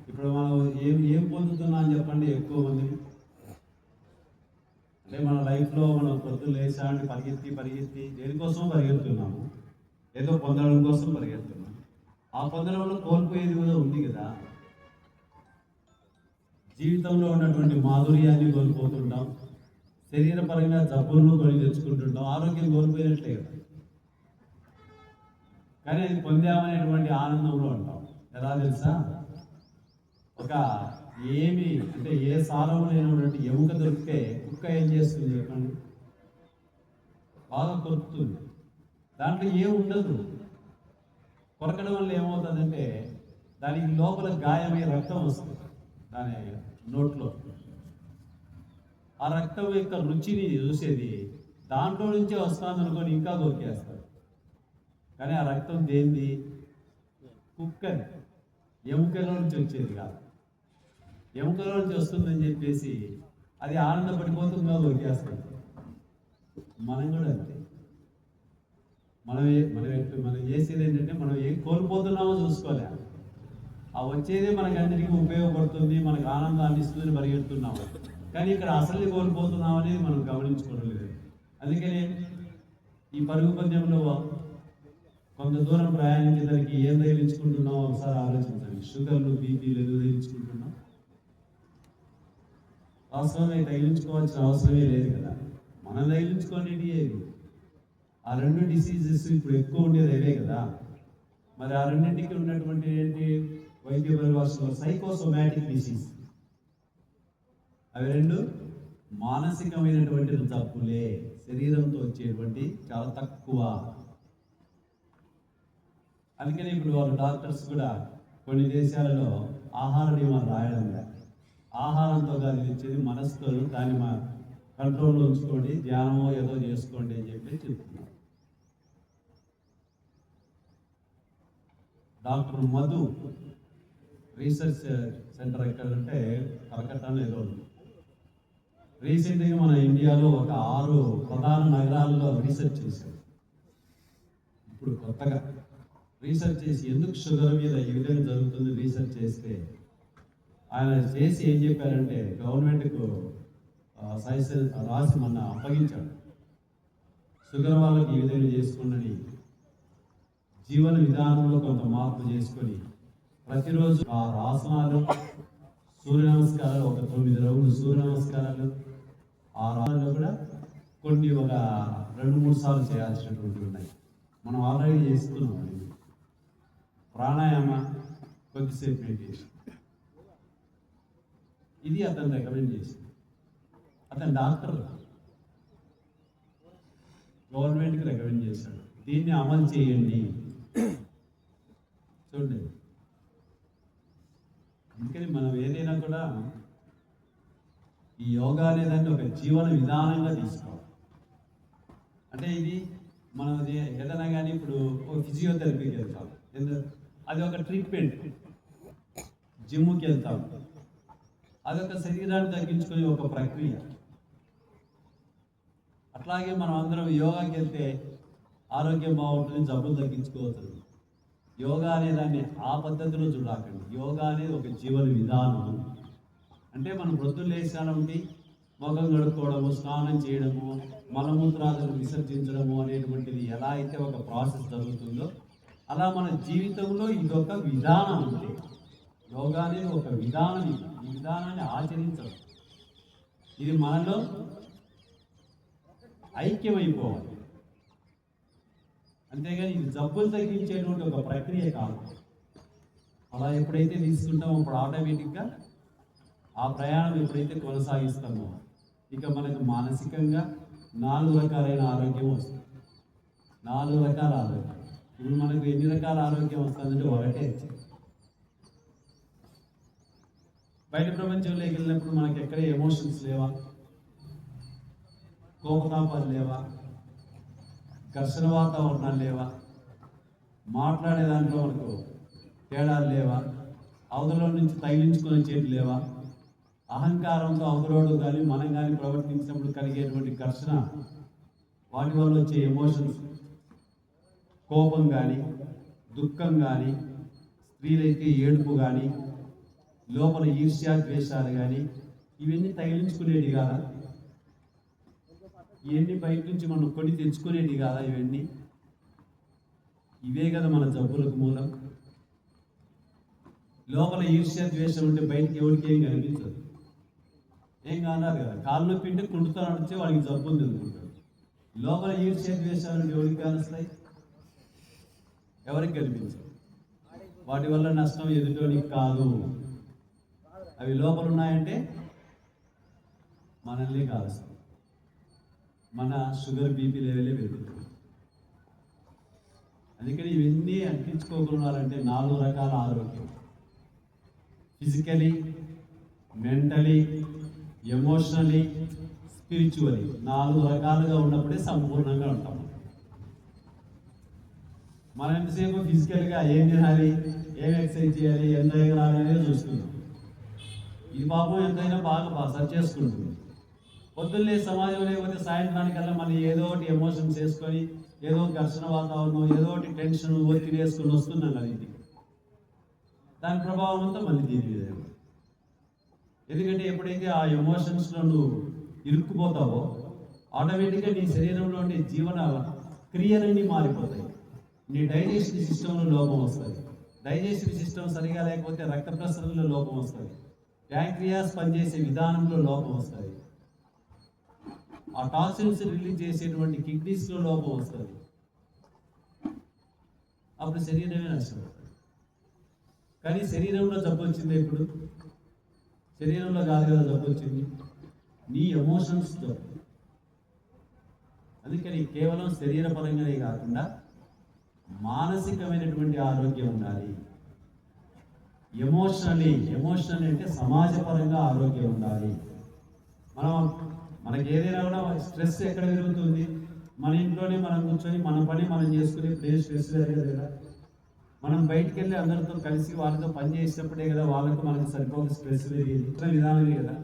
ఇప్పుడు మనం ఏం పొందుతున్నాం అని చెప్పండి. ఎక్కువ మంది అంటే మన లైఫ్లో మనం పొద్దున్న లేచాండి పరిగెత్తి దేనికోసం పరిగెడుతున్నాము, ఏదో పొందడం కోసం పరిగెడుతున్నాం. ఆ పొందడంలో కోల్పోయేది కూడా ఉంది కదా. జీవితంలో ఉన్నటువంటి మాధుర్యాన్ని కోల్పోతుంటాం, శరీరపరంగా జబ్బులను కొని తెచ్చుకుంటుంటాం, ఆరోగ్యం కోల్పోయినట్లే కదా. కానీ అది పొందామనేటువంటి ఆనందంలో ఉంటాం. ఎలా తెలుసా, ఒక ఏమి అంటే ఏ సారం లేనటువంటి ఎముక దొరికితే కుక్క ఏం చేస్తుంది చెప్పండి, బాగా కొరుకుతుంది. దాంట్లో ఏం ఉండదు. కొరకడం వల్ల ఏమవుతుందంటే దానికి లోపల గాయమై రక్తం వస్తుంది దాని నోట్లో. ఆ రక్తం యొక్క రుచిని చూసేది దాంట్లో నుంచే వస్తుంది అనుకొని ఇంకా కొరికేస్తారు. కానీ ఆ రక్తం దేంది? కుక్కది, ఎముకలో నుంచి వచ్చేది కాదు. ఎముకలో నుంచి వస్తుందని చెప్పేసి అది ఆనందపడిపోతుందో కొరికేస్తుంది. మనం కూడా అంతే. మనం చేసేది ఏంటంటే మనం ఏం కోల్పోతున్నామో చూసుకోలే. ఆ వచ్చేదే మనకందరికీ ఉపయోగపడుతుంది, మనకు ఆనందాన్ని ఇస్తుంది, పరిగెడుతున్నాము. కానీ ఇక్కడ అసలు కోల్పోతున్నాం అనేది మనం గమనించుకోవడం లేదు. అందుకని ఈ పరుగు పందెంలో కొంత దూరం ప్రయాణించేదానికి ఏం తగిలించుకుంటున్నామో ఒకసారి ఆలోచించండి. షుగర్లు, బీపీలు ఎందుకు తగిలించుకుంటున్నాం? వాస్తవమే తగిలించుకోవాల్సిన అవసరమే లేదు కదా. మనం తగిలించుకోండి ఏది. ఆ రెండు డిసీజెస్ ఇప్పుడు ఎక్కువ ఉండేది అవే కదా. మరి ఆ రెండింటికి ఉన్నటువంటి ఏంటి? వైద్య పరిభాషలో సైకోసోమాటిక్ డిసీజ్. అవి రెండు మానసికమైనటువంటి జబ్బులే, శరీరంతో వచ్చేటువంటి చాలా తక్కువ. అందుకని ఇప్పుడు వాళ్ళు డాక్టర్స్ కూడా కొన్ని దేశాలలో ఆహార నియమాలు రాయడం లేదు. ఆహారంతో కాదు తెచ్చేది, మనసుతో దాన్ని మా కంట్రోల్లో ఉంచుకోండి, ధ్యానమో ఏదో చేసుకోండి అని చెప్పి చెప్తున్నారు. డాక్టర్ మధు రీసెర్చ్ సెంటర్ ఎక్కడంటే కలకత్తాలో ఏదో ఉంది. రీసెంట్గా మన ఇండియాలో ఒక 6 ప్రధాన నగరాల్లో రీసెర్చ్ చేశారు. ఇప్పుడు కొత్తగా రీసెర్చ్ చేసి ఎందుకు షుగర్ మీద ఈ విధంగా జరుగుతుంది రీసెర్చ్ చేస్తే ఆయన చేసి ఏం చెప్పారంటే గవర్నమెంట్కు సైన్స్ రాసి మొన్న అప్పగించాడు. షుగర్ వాళ్ళకి ఈ విధంగా చేసుకోండి, జీవన విధానంలో కొంత మార్పు చేసుకొని ప్రతిరోజు ఆ ఆసనాలు, సూర్య నమస్కారాలు, ఒక 9 రౌండ్లు సూర్య నమస్కారాలు, ఆ రాళ్ళలో కూడా కొన్ని ఒక 2-3 సార్లు చేయాల్సినటువంటి ఉన్నాయి. మనం ఆల్రెడీ చేస్తున్నాం. ప్రాణాయామ, కొద్దిసేపు మెడిటేషన్. ఇది అతను రికమెండ్ చేసింది. అతను డాక్టర్, గవర్నమెంట్కి రికమెండ్ చేశాడు, దీన్ని అమలు చేయండి. చూడండి, అందుకని మనం ఏదైనా కూడా ఈ యోగా అనేదాన్ని ఒక జీవన విధానంగా తీసుకోవాలి. అంటే ఇది మనం ఏదైనా కానీ ఇప్పుడు ఫిజియోథెరపీకి వెళ్తాం, అది ఒక ట్రీట్మెంట్. జిమ్కి వెళ్తాం, అదొక శరీరాన్ని తగ్గించుకునే ఒక ప్రక్రియ. అట్లాగే మనం అందరం యోగాకి వెళ్తే ఆరోగ్యం బాగుంటుంది, జబ్బులు తగ్గించుకోవచ్చు. యోగా అనేదాన్ని ఆ పద్ధతిలో చూడాకండి. యోగా అనేది ఒక జీవన విధానం. అంటే మనం ప్రొద్దున లేచాల ఉండి ముఖం కడుక్కోవడము, స్నానం చేయడము, మలమూత్రాలను విసర్జించడము అనేటువంటిది ఎలా అయితే ఒక ప్రాసెస్ జరుగుతుందో అలా మన జీవితంలో ఇదొక విధానం. అంటే యోగా అనేది ఒక విధానం. ఈ విధానాన్ని ఆచరించడం, ఇది మనలో ఐక్యమైపోవాలి. అంతేగాని ఇది జబ్బులు తగ్గించేటువంటి ఒక ప్రక్రియ కాదు. అలా ఎప్పుడైతే తీసుకుంటామో అప్పుడు ఆటోమేటిక్గా ఆ ప్రయాణం ఎప్పుడైతే కొనసాగిస్తామో ఇక మనకు మానసికంగా 4 రకాలైన ఆరోగ్యం వస్తుంది. 4 రకాల ఆరోగ్యం. ఇప్పుడు మనకు ఎన్ని రకాల ఆరోగ్యం వస్తుందంటే ఒకటే. బయట ప్రపంచంలోకి వెళ్ళినప్పుడు మనకి ఎక్కడ ఎమోషన్స్ లేవా, కోపతాపాలు లేవా, ఘర్షణ వాతావరణాలు లేవా, మాట్లాడే దాంట్లో మనకు తేడాలు లేవా, అవతల నుంచి తగిలించుకునే చేతులు లేవా, అహంకారంతో అవతలోడు కానీ మనం కానీ ప్రవర్తించినప్పుడు కలిగేటువంటి ఘర్షణ, వాటి వల్ల వచ్చే ఎమోషన్స్, కోపం కానీ, దుఃఖం కానీ, స్త్రీలైతే ఏడుపు కానీ, లోపల ఈర్ష్య ద్వేషాలు కానీ ఇవన్నీ తగిలించుకునేవి కాదా? ఇవన్నీ బయట నుంచి మనం కొని తెచ్చుకునేవి కాదా? ఇవే కదా మన జబ్బులకు మూలం. లోపల ఈర్ష్య ద్వేషం ఉంటే బయటికి ఎవరికి ఏం కనిపించదు, ఏం కాన్నారు కదా. కాళ్ళు నొప్పి ఉంటే కుంటుతో నడిచే వాడికి జబ్బు ఉంది అనుకుంటాడు. లోపల ఈర్ష్య ద్వేషాలు ఎవరికి కానిస్తాయి? ఎవరికి కనిపించదు. వాటి వల్ల నష్టం ఎదుటోనికి కాదు. అవి లోపల ఉన్నాయంటే మనల్ని కాలుస్తాయి. మన షుగర్ బీపీ లెవెలే పెరుగుతుంది. అందుకని ఇవన్నీ అంటించుకోగలనాలంటే 4 రకాల ఆరోగ్యం: ఫిజికలీ, మెంటలీ, ఎమోషనలీ, స్పిరిచువలీ 4 రకాలుగా ఉన్నప్పుడే సంపూర్ణంగా ఉంటాం. మనం ఎంతసేపు ఫిజికల్గా ఏం తినాలి, ఏం ఎక్సర్సైజ్ చేయాలి, ఎంత ఎగరాలి అనేది చూస్తున్నాం. ఈ పాపం ఎంతైనా బాగా సర్చ్ చేసుకుంటుంది. పొద్దున్నే సమాజం లేకపోతే సాయంత్రానికల్లా మళ్ళీ ఏదో ఒకటి ఎమోషన్స్ వేసుకొని, ఏదో ఘర్షణ వాతావరణం, ఏదో ఒకటి టెన్షన్ ఒత్తిడి వేసుకొని వస్తున్నాం కదా ఇంటికి. దాని ప్రభావం అంతా మళ్ళీ దీని మీద. ఎందుకంటే ఎప్పుడైతే ఆ ఎమోషన్స్లో నువ్వు ఇరుక్కుపోతావో ఆటోమేటిక్గా నీ శరీరంలో ఉండే జీవన క్రియలన్నీ మారిపోతాయి. నీ డైజెస్టివ్ సిస్టంలో లోపం వస్తుంది. డైజెస్టివ్ సిస్టమ్ సరిగా లేకపోతే రక్త ప్రసరణలో లోపం వస్తుంది. ప్యాంక్రియాస్ పనిచేసే విధానంలో లోపం వస్తుంది. ఆ టాక్సిన్స్ రిలీజ్ చేసేటువంటి కిడ్నీస్లో లోపం వస్తుంది. అప్పుడు శరీరమే నష్టపోతుంది. కానీ శరీరంలో జబ్బు వచ్చింది. ఇప్పుడు శరీరంలో కాదు కదా జబ్బు వచ్చింది, నీ ఎమోషన్స్ జబ్బు. అందుకని కేవలం శరీరపరంగానే కాకుండా మానసికమైనటువంటి ఆరోగ్యం ఉండాలి. ఎమోషనల్ అంటే సమాజపరంగా ఆరోగ్యం ఉండాలి. మనకి ఏదైనా కూడా స్ట్రెస్ ఎక్కడ పెరుగుతుంది? మన ఇంట్లోనే మనం కూర్చొని మన పని మనం చేసుకునే ప్లేస్ స్ట్రెస్ లేదు కదా. మనం బయటికి వెళ్ళి అందరితో కలిసి వాళ్ళతో పని చేసేటప్పుడే కదా వాళ్ళకు మనకు సరిపోక స్ట్రెస్ ఇతర విధానమే కదా.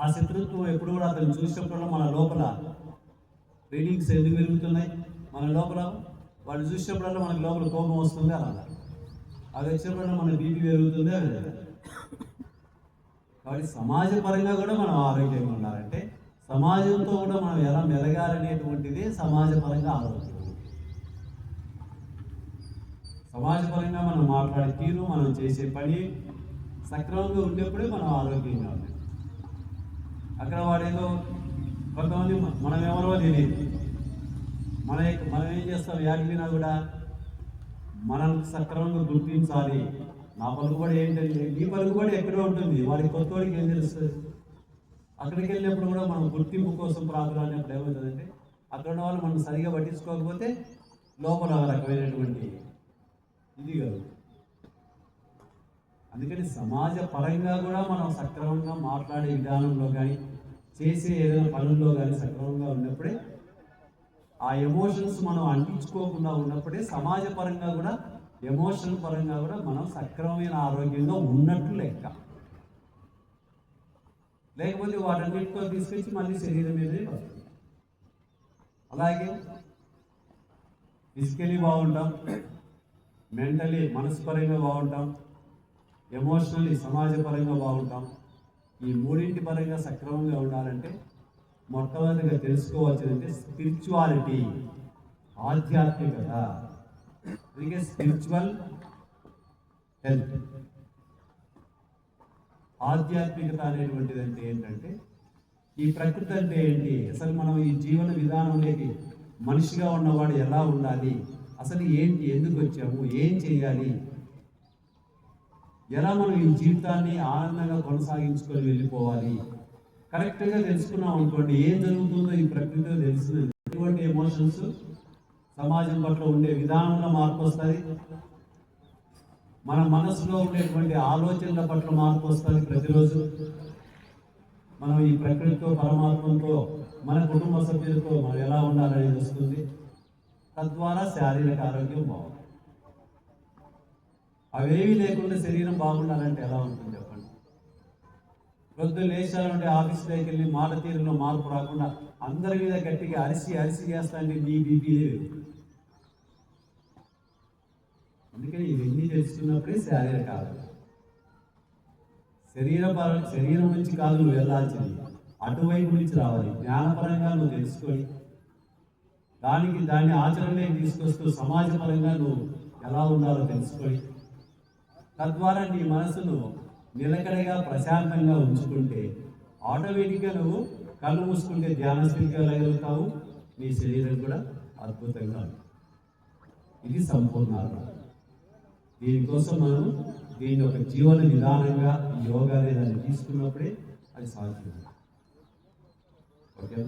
ఆ శత్రుత్వం ఎప్పుడు కూడా అతను చూసినప్పుడు మన లోపల ఫీలింగ్స్ ఎందుకు పెరుగుతున్నాయి? మన లోపల వాళ్ళు చూసినప్పుడల్లా మనకు లోపల కోపం వస్తుంది. అలా అది వచ్చినప్పుడల్లా మన బీపీ పెరుగుతుంది. అది కాబట్టి సమాజపరంగా కూడా మనం ఆరోగ్యంగా ఉండాలంటే సమాజంతో కూడా మనం ఎలా మెలగాలనేటువంటిది సమాజపరంగా ఆరోగ్యం. సమాజపరంగా మనం మాట్లాడే తీరు, మనం చేసే పని సక్రమంగా ఉండేప్పుడే మనం ఆరోగ్యంగా ఉంది. అక్కడ వాడేదో కొంతమంది మనం ఎవరో తెలియదు, మనం ఏం చేస్తాం? యాడినా కూడా మనం సక్రమంగా గుర్తించాలి. నా పలుకుబడి ఏంటంటే నీ పలుకుబడి ఎక్కడో ఉంటుంది, వాడికి కొత్తవాడికి ఏం తెలుస్తుంది? అక్కడికి వెళ్ళినప్పుడు కూడా మనం గుర్తింపు కోసం ప్రార్థనప్పుడు ఏమవుతుందంటే అక్కడ ఉన్న వాళ్ళు మనం సరిగా పట్టించుకోకపోతే లోపల రకమైనటువంటి ఇది కాదు. అందుకని సమాజ పరంగా కూడా మనం సక్రమంగా మాట్లాడే విధానంలో కానీ చేసే ఏదైనా పనుల్లో కానీ సక్రమంగా ఉన్నప్పుడే, ఆ ఎమోషన్స్ మనం అంటించుకోకుండా ఉన్నప్పుడే సమాజ పరంగా కూడా ఎమోషన్ పరంగా కూడా మనం సక్రమమైన ఆరోగ్యంగా ఉన్నట్లు లెక్క. లేకపోతే వాటన్నిటితో తీసుకొచ్చి మళ్ళీ శరీరం మీదే వస్తుంది. అలాగే ఫిజికలీ బాగుంటాం, మెంటలీ మనస్పరంగా బాగుంటాం, ఎమోషనల్లీ సమాజపరంగా బాగుంటాం. ఈ మూడింటి పరంగా సక్రమంగా ఉండాలంటే మొట్టమొదటిగా తెలుసుకోవాల్సిందంటే స్పిరిచువాలిటీ, ఆధ్యాత్మికత. అందుకే స్పిరిచువల్ హెల్త్, ఆధ్యాత్మికత అనేటువంటిది అంటే ఏంటంటే ఈ ప్రకృతి అంటే ఏంటి, అసలు మనం ఈ జీవన విధానంలోకి మనిషిగా ఉన్నవాడు ఎలా ఉండాలి, అసలు ఏంటి, ఎందుకు వచ్చాము, ఏం చేయాలి, ఎలా మనం ఈ జీవితాన్ని ఆనందంగా కొనసాగించుకొని వెళ్ళిపోవాలి. కరెక్ట్గా తెలుసుకున్నాం అనుకోండి, ఏం జరుగుతుందో ఈ ప్రకృతిలో తెలుస్తుంది. ఎటువంటి ఎమోషన్స్ సమాజం పట్ల ఉండే విధానంలో మార్పు వస్తుంది, మన మనసులో ఉండేటువంటి ఆలోచనల పట్ల మార్పు వస్తుంది. ప్రతిరోజు మనం ఈ ప్రకృతితో, పరమాత్మతో, మన కుటుంబ సభ్యులతో మనం ఎలా ఉండాలనేది వస్తుంది. తద్వారా శారీరక ఆరోగ్యం బాగుంటుంది. అవేవి లేకుండా శరీరం బాగుండాలంటే ఎలా ఉంటుంది చెప్పండి? పొద్దున్న లేచాలంటే ఆఫీస్లోకి వెళ్ళి మాట తీరులో మార్పు రాకుండా అందరి మీద గట్టిగా అరిసి చేస్తాంటే నీ బీపీ లేదు. అందుకని ఇవన్నీ తెలుసుకున్నప్పుడే శారీరక ఆరోగ్యం. శరీరం నుంచి కాదు నువ్వు వెళ్ళాల్సింది, అటువైపు నుంచి రావాలి. జ్ఞానపరంగా నువ్వు తెలుసుకొని దాన్ని ఆచరణలోకి తీసుకొస్తూ సమాజపరంగా నువ్వు ఎలా ఉండాలో తెలుసుకొని తద్వారా నీ మనసును నిలకడగా ప్రశాంతంగా ఉంచుకుంటే ఆటోమేటిక్గా నువ్వు కళ్ళు మూసుకుంటే ధ్యాన స్థితికి వెళ్ళగలుగుతావు. నీ శరీరం కూడా అద్భుతంగా ఉంటుంది. ఇది సంపూర్ణ ఆరోగ్యం. దీనికోసం మనం దీన్ని ఒక జీవన విధానంగా ఈ యోగా దాన్ని తీసుకున్నప్పుడే అది సాధ్యం. ఓకే.